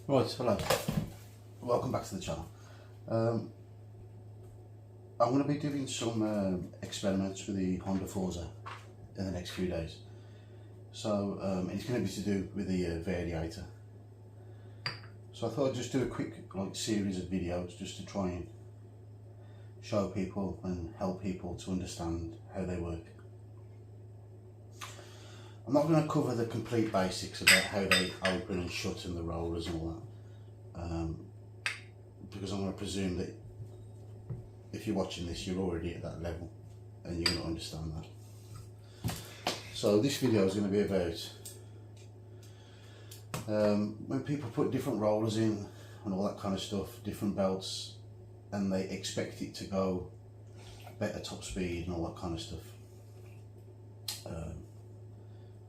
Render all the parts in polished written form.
Right, hello. Welcome back to the channel. I'm going to be doing some experiments with the Honda Forza in the next few days. So it's going to be to do with the Variator. So I thought I'd just do a quick series of videos just to try and show people and help people to understand how they work. I'm not going to cover the complete basics about how they open and shut and the rollers and all that, because I'm going to presume that if you're watching this you're already at that level and you're going to understand that. So this video is going to be about when people put different rollers in and all that kind of stuff, different belts, and they expect it to go better top speed and all that kind of stuff.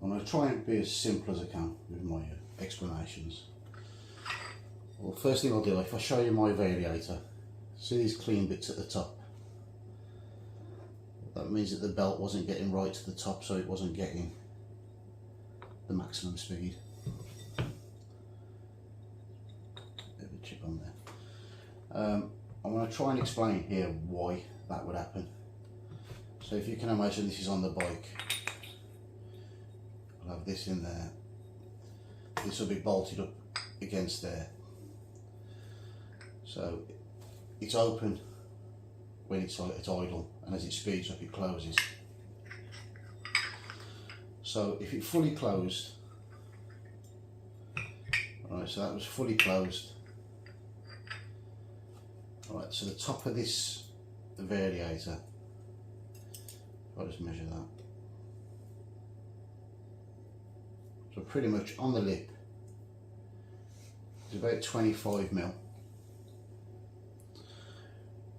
I'm going to try and be as simple as I can with my explanations. Well, first thing I'll do, if I show you my Variator, see these clean bits at the top? That means that the belt wasn't getting right to the top, so it wasn't getting the maximum speed. Bit of a chip on there. I'm going to try and explain here why that would happen. So if you can imagine this is on the bike, I'll have this in there, this will be bolted up against there, so it's open when it's idle, and as it speeds up it closes. So if it fully closed, alright, so that was fully closed. Alright, so the top of this Variator, I'll just measure that. So pretty much on the lip is about 25mm.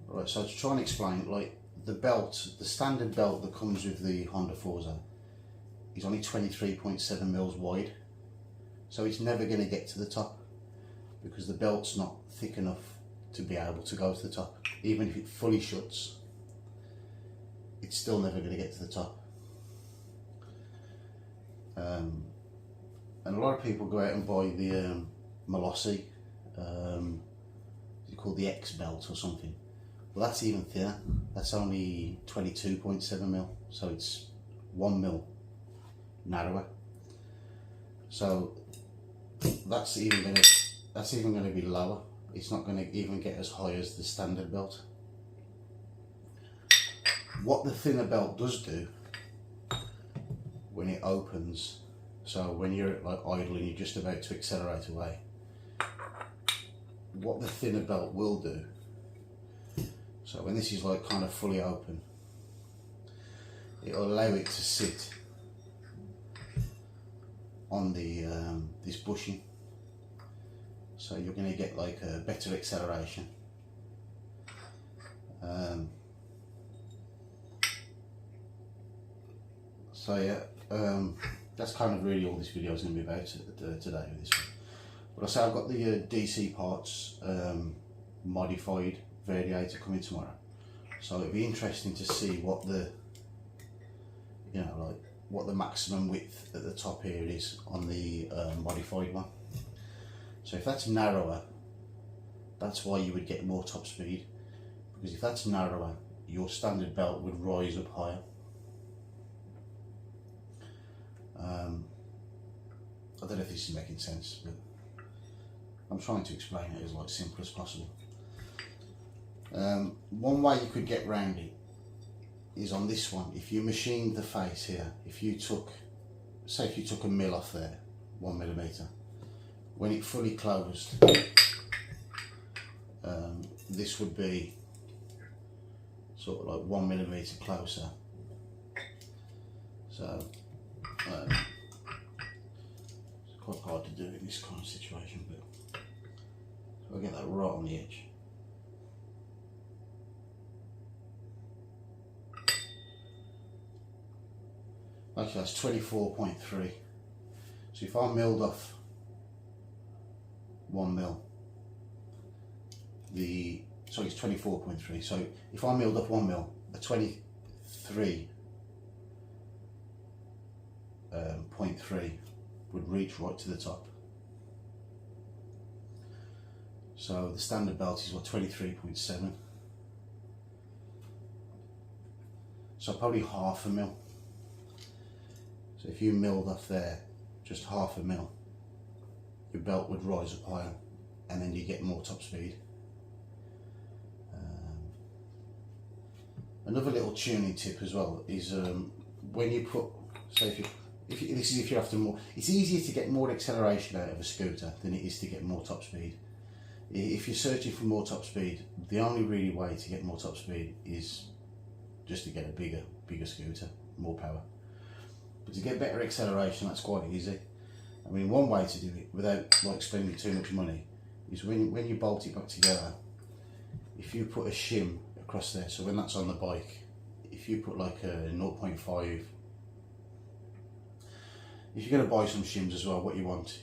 Right, so to try and explain, like the belt, the standard belt that comes with the Honda Forza is only 23.7mm wide, so it's never going to get to the top because the belt's not thick enough to be able to go to the top. Even if it fully shuts, it's still never going to get to the top. And a lot of people go out and buy the Malossi, it's called the X belt or something. Well, that's even thinner. That's only 22.7mm, so it's 1mm narrower. So that's even going to be lower. It's not going to even get as high as the standard belt. What the thinner belt does do when it opens, so when you're like idle and you're just about to accelerate away, what the thinner belt will do, so when this is like kind of fully open, it'll allow it to sit on the this bushing, so you're going to get like a better acceleration. So yeah, that's kind of really all this video is going to be about today with this one. But I say I've got the DC parts modified Variator coming tomorrow, so it'll be interesting to see what the what the maximum width at the top here is on the modified one. So if that's narrower, that's why you would get more top speed, because if that's narrower, your standard belt would rise up higher. I don't know if this is making sense, but I'm trying to explain it as simple as possible. One way you could get round it is on this one. If you machined the face here, if you took, say if you took a mil off there, 1mm, when it fully closed, this would be sort of like 1mm closer. So it's quite hard to do in this kind of situation, but so I'll get that right on the edge. Okay, that's 24.3. So if I milled off 1mm, sorry, it's 24.3. So if I milled off 1mm, a 23 0.3 would reach right to the top. So the standard belt is what, 23.7. So probably half a mil. So if you milled off there just half a mil, your belt would rise up higher, and then you get more top speed. Another little tuning tip as well is when you put, so if you're after more, it's easier to get more acceleration out of a scooter than it is to get more top speed. If you're searching for more top speed, the only really way to get more top speed is just to get a bigger scooter, more power. But to get better acceleration, that's quite easy. I mean, one way to do it without like spending too much money is when you bolt it back together, if you put a shim across there, so when that's on the bike, if you put like a 0.5, if you're going to buy some shims as well, what you want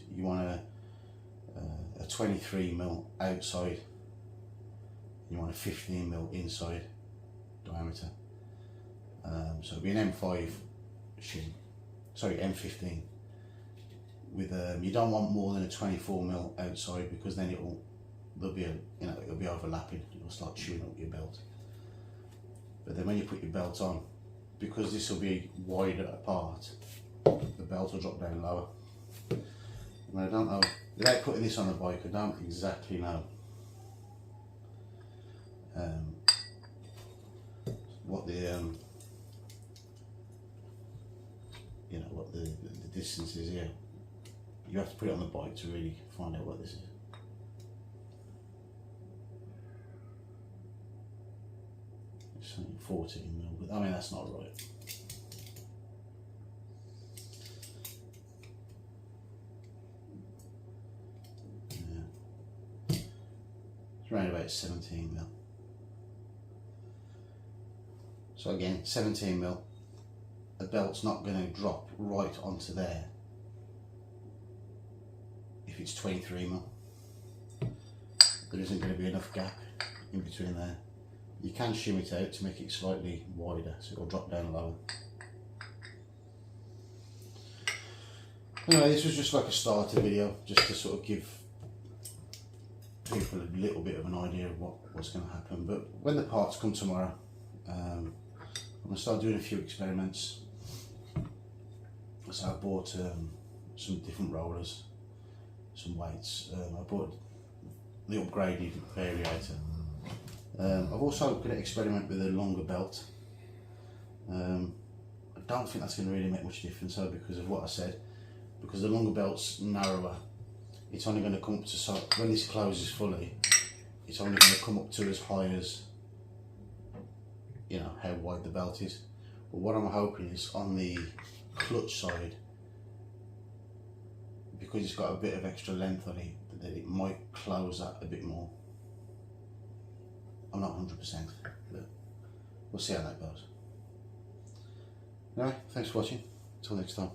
a 23mm outside, you want a 15mm inside diameter. So it'll be an M5 shim, sorry, M15. With you don't want more than a 24mm outside, because then it'll be overlapping. It'll start chewing up your belt. But then when you put your belt on, because this will be wider apart, the belt will drop down lower. And I don't know, without putting this on the bike, I don't exactly know what the what the distance is here. You have to put it on the bike to really find out what this is. It's 14mm, but I mean that's not right. Yeah. It's around about 17mm. So again, 17mm. The belt's not going to drop right onto there if it's 23mm. There isn't going to be enough gap in between there. You can shim it out to make it slightly wider, so it'll drop down lower. Anyway, this was just like a starter video, just to sort of give people a little bit of an idea of what's going to happen. But when the parts come tomorrow, I'm going to start doing a few experiments. So I bought some different rollers, some weights. I bought the upgraded Variator. I've also going to experiment with a longer belt. I don't think that's going to really make much difference though, because of what I said. Because the longer belt's narrower, it's only going to come up to, so when this closes fully, it's only going to come up to as high as, how wide the belt is. But what I'm hoping is on the clutch side, because it's got a bit of extra length on it, that it might close that a bit more. I'm not 100%, but we'll see how that goes. Anyway, thanks for watching. Until next time.